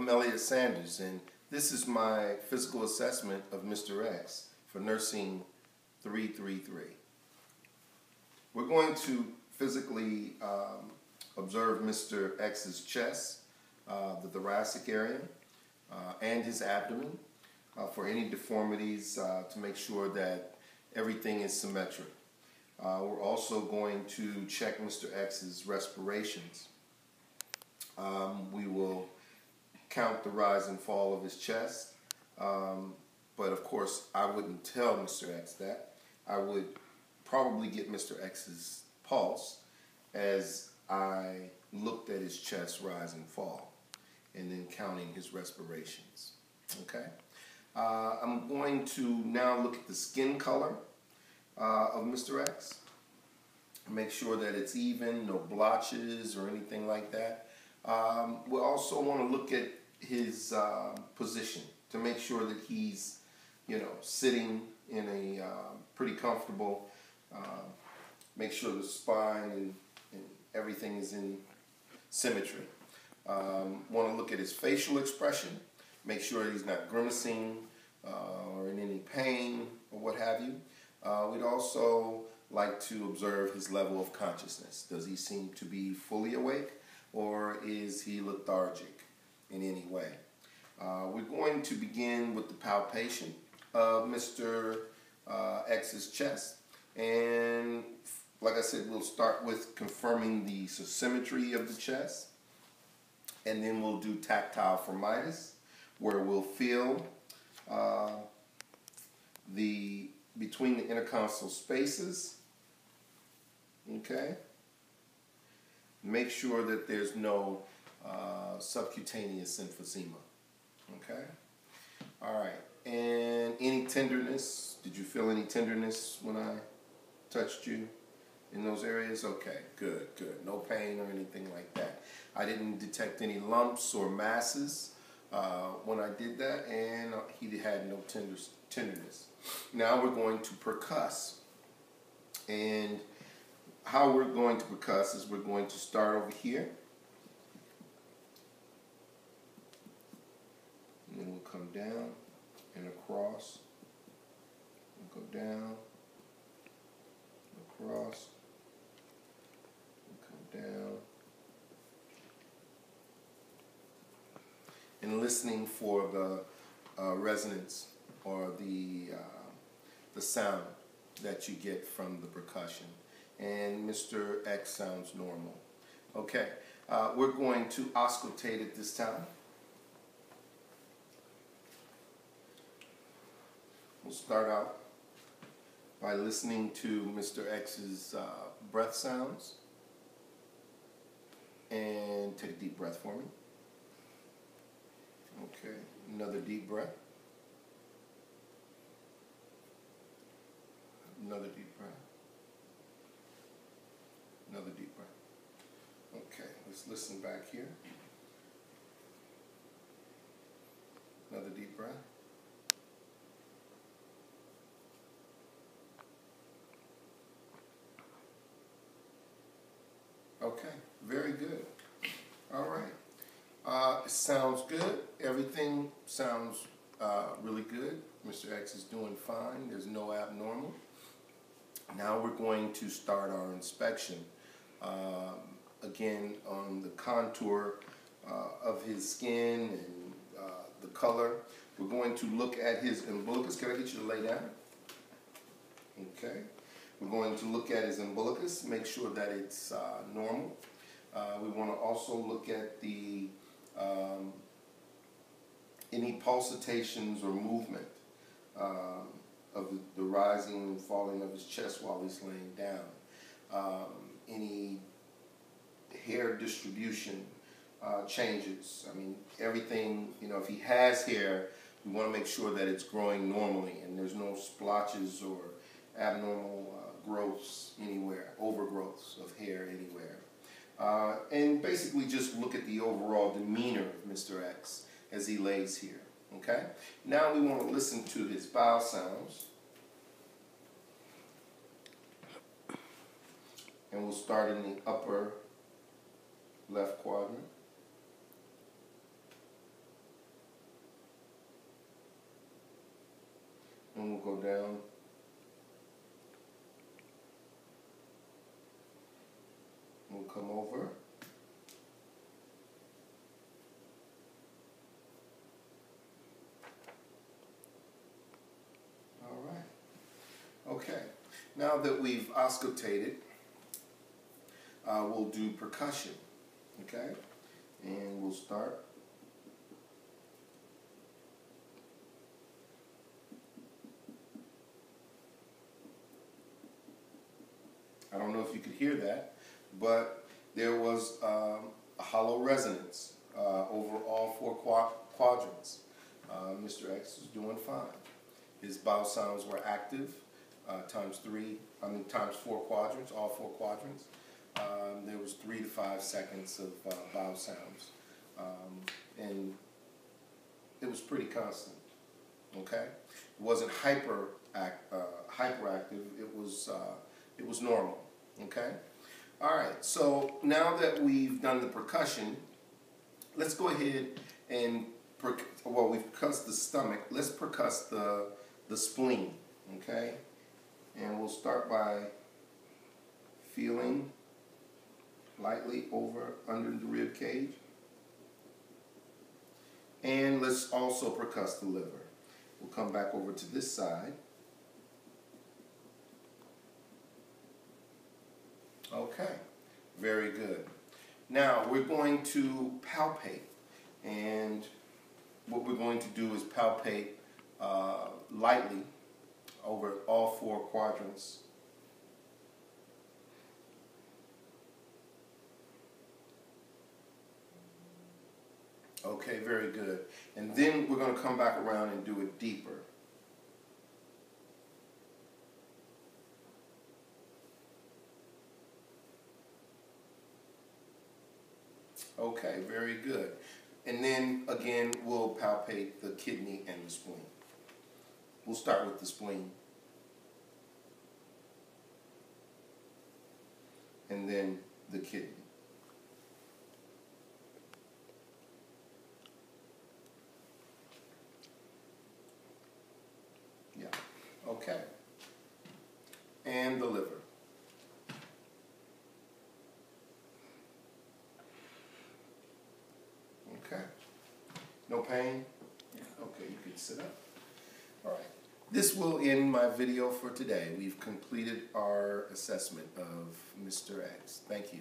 I'm Elliot Sanders, and this is my physical assessment of Mr. X for Nursing 333. We're going to physically observe Mr. X's chest, the thoracic area, and his abdomen for any deformities to make sure that everything is symmetric. We're also going to check Mr. X's respirations. We will count the rise and fall of his chest, but of course I wouldn't tell Mr. X that. I would probably get Mr. X's pulse as I looked at his chest rise and fall, and then counting his respirations. Okay? I'm going to now look at the skin color of Mr. X. Make sure that it's even, no blotches or anything like that. We also want to look at his position to make sure that he's, sitting in a pretty comfortable. Make sure the spine and everything is in symmetry. Want to look at his facial expression. Make sure he's not grimacing or in any pain or what have you. We'd also like to observe his level of consciousness. Does he seem to be fully awake, or is he lethargic in any way? We're going to begin with the palpation of Mr. X's chest. And like I said, we'll start with confirming the symmetry of the chest. And then we'll do tactile formitis, where we'll feel between the intercostal spaces. Okay? Make sure that there's no subcutaneous emphysema. Okay? All right. And any tenderness? Did you feel any tenderness when I touched you in those areas? Okay, good, good. No pain or anything like that. I didn't detect any lumps or masses when I did that, and he had no tenderness. Now we're going to percuss. And how we're going to percuss is we're going to start over here. And then we'll come down and across. We'll go down, across, we'll come down. And listening for the resonance or the sound that you get from the percussion. And Mr. X sounds normal. Okay, we're going to auscultate at this time. We'll start out by listening to Mr. X's breath sounds. And take a deep breath for me. Okay, another deep breath. Another deep breath. Another deep breath. Okay, let's listen back here. Another deep breath. Okay, very good. All right. It sounds good. Everything sounds really good. Mr. X is doing fine. There's no abnormal. Now we're going to start our inspection. Again, on the contour of his skin and the color. We're going to look at his umbilicus. Can I get you to lay down? Okay. We're going to look at his umbilicus, make sure that it's normal. We want to also look at the any pulsations or movement of the rising and falling of his chest while he's laying down. Any hair distribution changes. I mean, everything, if he has hair, we want to make sure that it's growing normally and there's no splotches or abnormal growths anywhere, overgrowths of hair anywhere. And basically just look at the overall demeanor of Mr. X as he lays here. Okay? Now we want to listen to his bowel sounds. And we'll start in the upper left quadrant. And we'll go down. We'll come over. All right. Okay. Now that we've auscultated, we'll do percussion. Okay? And we'll start. I don't know if you could hear that, but there was a hollow resonance over all four quadrants. Mr. X was doing fine. His vowel sounds were active, times 4 quadrants, all 4 quadrants. There was 3 to 5 seconds of vowel sounds, and it was pretty constant. Okay, it wasn't hyperactive. It was normal. Okay. All right. So now that we've done the percussion, let's go ahead and we've percussed the stomach. Let's percuss the spleen. Okay. And we'll start by feeling lightly under the rib cage. And let's also percuss the liver. We'll come back over to this side. Okay, very good. Now we're going to palpate, and what we're going to do is palpate lightly over all 4 quadrants. Okay, very good. And then we're going to come back around and do it deeper. Okay, very good. And then again, we'll palpate the kidney and the spleen. We'll start with the spleen. And then the kidney. Yeah, okay. And the liver. Okay. No pain? Yeah. Okay, you can sit up. All right. This will end my video for today. We've completed our assessment of Mr. X. Thank you.